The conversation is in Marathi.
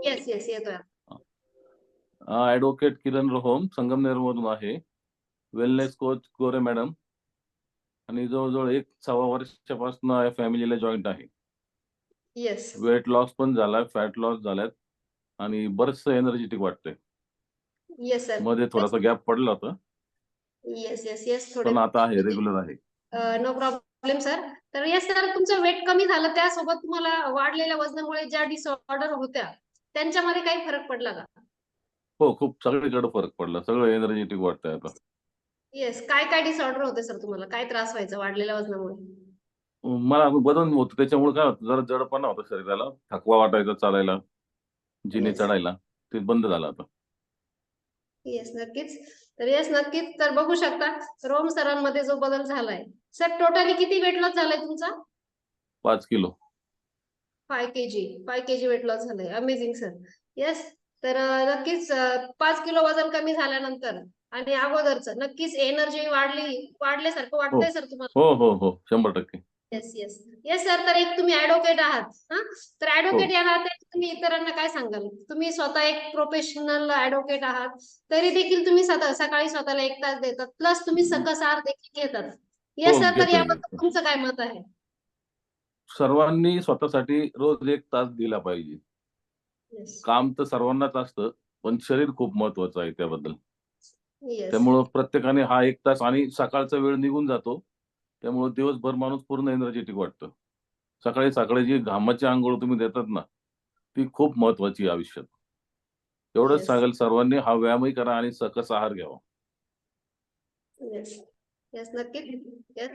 येस येस येतोय. ऍडव्होकेट किरण रोहम संगमनेरमधून आहे. वेलनेस कोच गोरे मॅडम आणि जवळजवळ 1.25 वर्षापासून या फॅमिलीला जॉईंट आहे. येस वेट लॉस पण झालाय, फॅट लॉस झाल्यात आणि बरंच एनर्जेटिक वाटतंय. Yes sir. मध्ये थोडासा गॅप पडला होता, येस येस येस थोडे पण आता आहे, रेग्युलर आहे. No problem sir. तर येस सर, तुमचं वेट कमी झालं, त्यासोबत तुम्हाला वाढलेल्या वजनामुळे ज्या डिसऑर्डर होत्या त्यांच्यामध्ये काही फरक पडला का? हो, खूप सगळीकडे फरक पडला. सगळं एनर्जेटिक वाटतंय आता. येस, काय काय डिसऑर्डर होते सर तुम्हाला? काय त्रास व्हायचा वाढलेल्या वजनामुळे? मला वजन होतं, त्याच्यामुळे काय होतं, जरा जडपणा होता शरीराला, थकवा वाटायचा चालायला, जिने येस चढायला. ते बंद झालं आता. येस नक्कीच. तर येस नक्कीच, तर बघू शकता रोम सरांमध्ये जो बदल झालाय. सर टोटली किती वेट लॉस झालाय तुमचा? 5 किलो. 5 kg वेट लॉस झालंय. Amazing sir. येस. तर नक्कीच 5 किलो वजन कमी झाल्यानंतर आणि अगोदरच नक्कीच एनर्जी वाढल्यासारखं हो वाटतंय सर तुम्हाला? हो हो हो, 100%. Yes yes yes sir. तर एक तुम्ही ऍडव्होकेट आहात. हा, तर हो. ऍडव्होकेट या नात्याने तुम्ही इतरांना काय सांगाल? तुम्ही स्वतः एक प्रोफेशनल ऍडव्होकेट आहात, तरी देखील तुम्ही सकाळी स्वतःला 1 तास देतात, प्लस तुम्ही सकस आहार देखील घेतात. येस हो, सर, तर घेतोय, याबद्दल घेतोय. तुमचं काय मत आहे? सर्वांनी स्वतःसाठी रोज 1 तास दिला पाहिजे. येस काम तर सर्वांनाच असतं, पण शरीर खूप महत्वाचं आहे त्याबद्दल. येस त्यामुळं प्रत्येकाने हा 1 तास, आणि सकाळचा वेळ निघून जातो. त्यामुळे दिवसभर माणूस पूर्ण एनर्जेटिक वाटतं. सकाळी सकाळी जी घामाची अंघोळ तुम्ही देतात ना, ती खूप महत्वाची आहे आयुष्यात. एवढंच येस सांगेल, सर्वांनी हा व्यायामही करा आणि सकस आहार घ्यावा. येस येस नक्कीच. येस